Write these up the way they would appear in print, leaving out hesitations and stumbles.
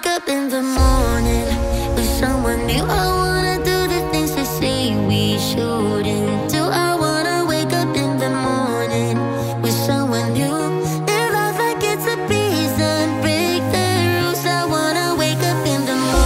wake up in the morning with someone new. I wanna do the things they say we shouldn't do. I wanna wake up in the morning with someone new. Live life like it's a prison, break the rules. I wanna wake up in the morning.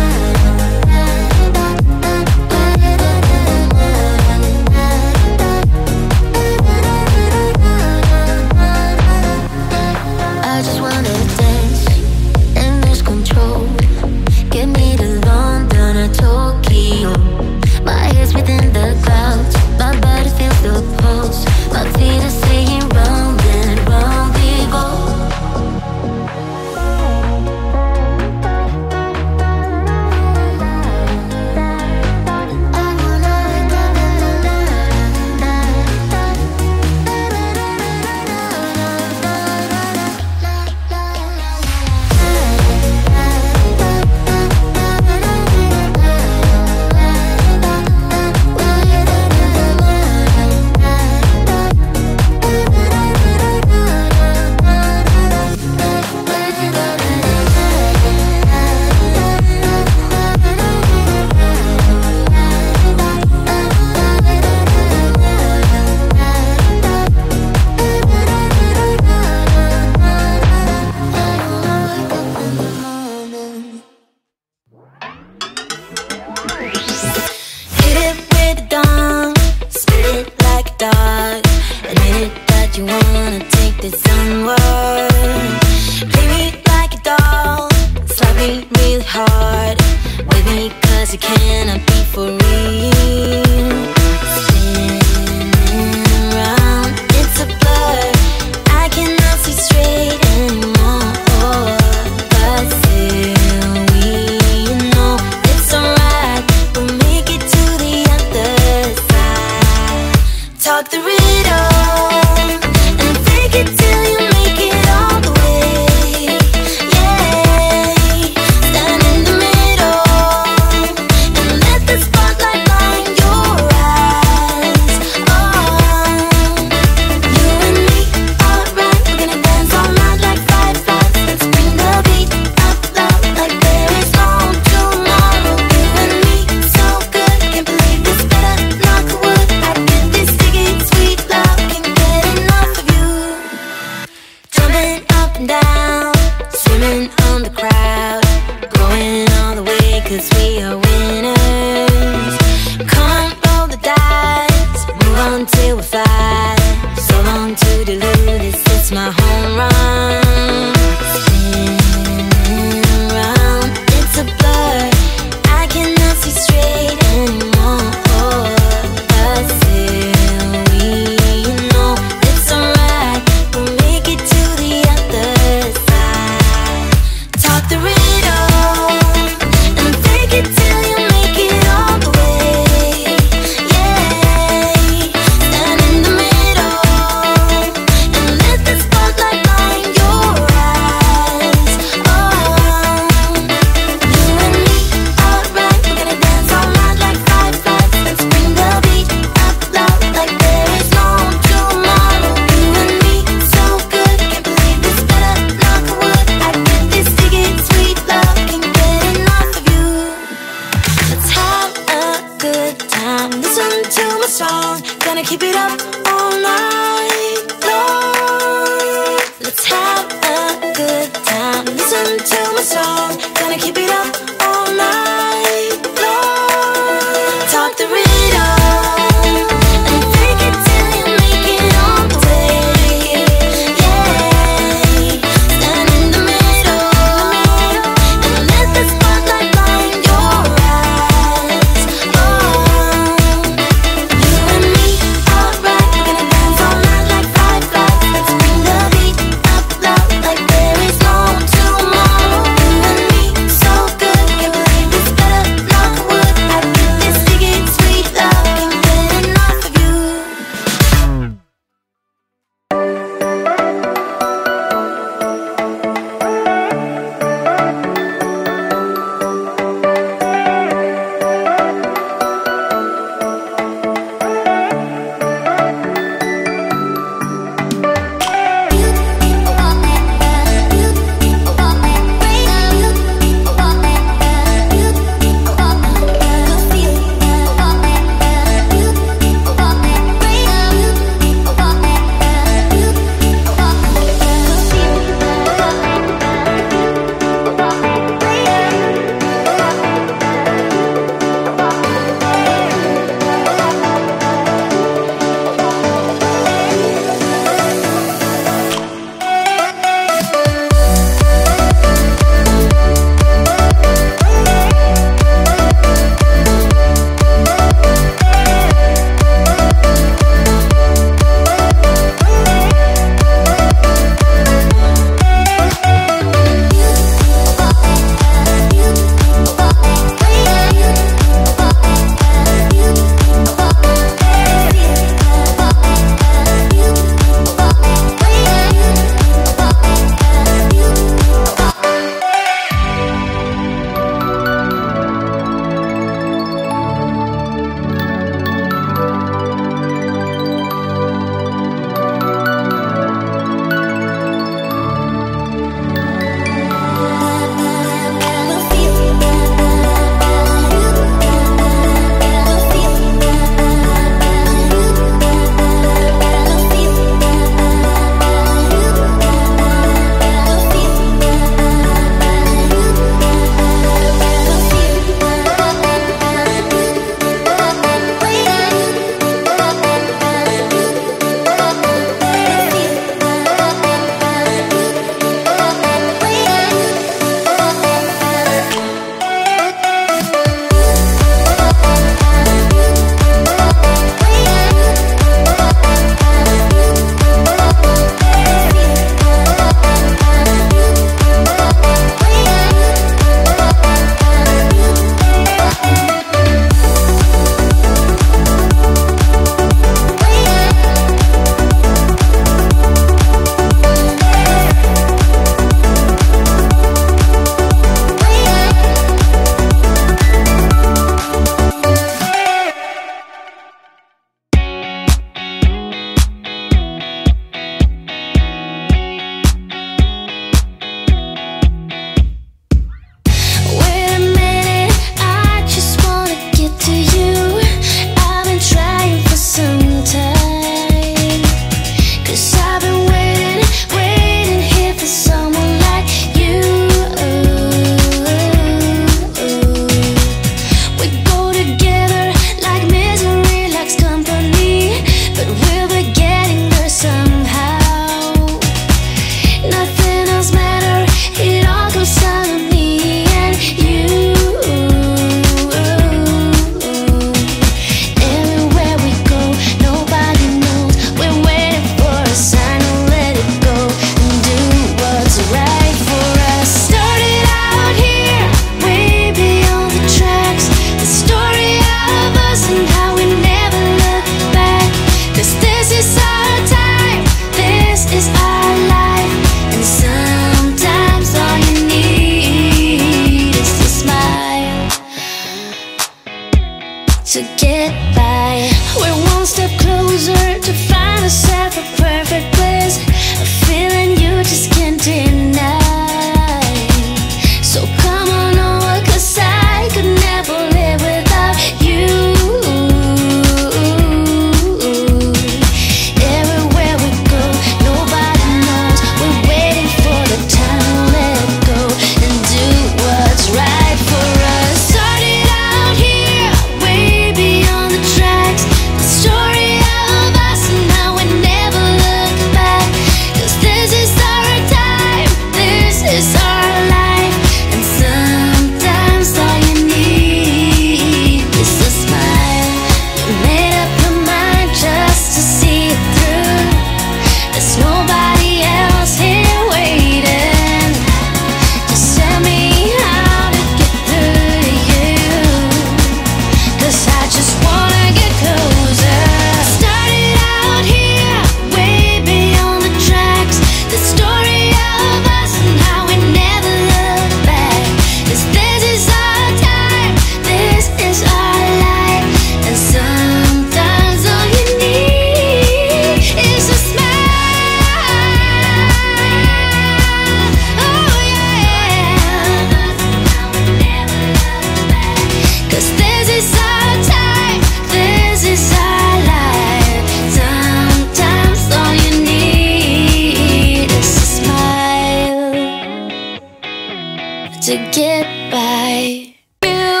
to get by. You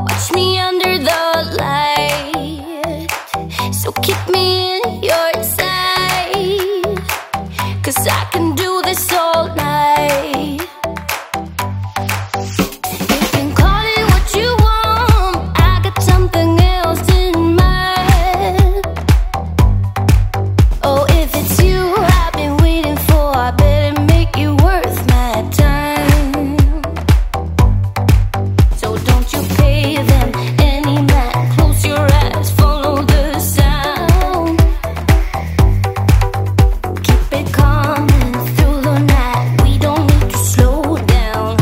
watch me under the light, so keep me in your sight, 'cause I can do this all night. You can call it what you want, I got something else in mind. Oh, if it's you I've been waiting for, I better make you worth my time. So don't you pay them any mind, close your eyes, follow the sound. Keep it coming through the night, we don't need to slow down.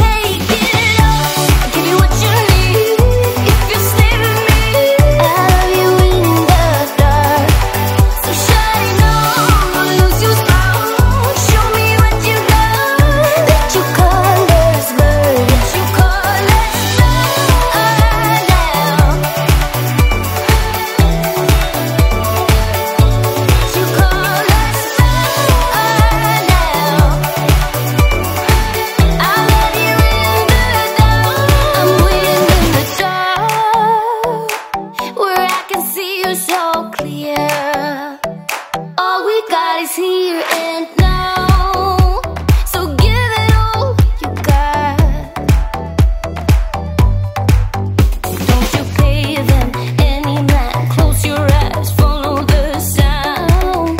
Take it all, I'll give you what you need. If you're saving me, I love you in the dark. So shine on, don't lose your spark. Show me what you got. Let your colors burn. Let your colors burn now. Let your colors burn now. I love you in the dark. I'm waiting in the dark, where I can see you so clear. All we got is here and now, so give it all you got. Don't you pay them any mind, close your eyes, follow the sound.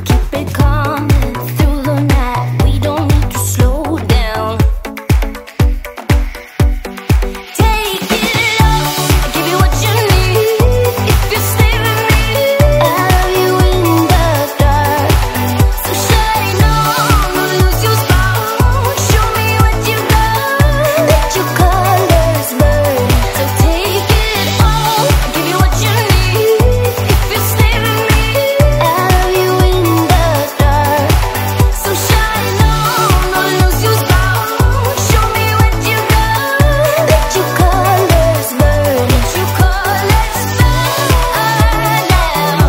Keep it coming through the night, we don't need to slow down. Take it all, I'll give you what you need. If you're saving me, I love you in the dark. So shine on, don't lose your spark. Show me what you got. Let your colors burn. So take it all, I'll give you what you need. If you're saving me, I love you in the dark. So shine on, don't lose your spark. Show me what you got. Let your colors burn. Let your colors burn now.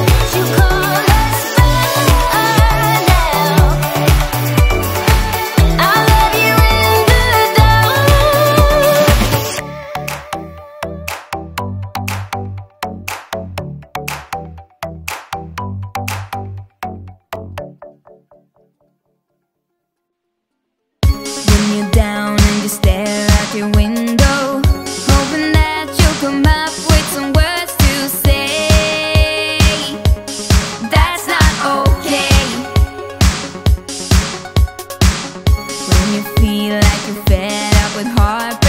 Let your colors burn now. I love you in the When you're down and you stare out your window, hoping that you'll come up with some words to say. That's not okay. When you feel like you're fed up with heartbreak,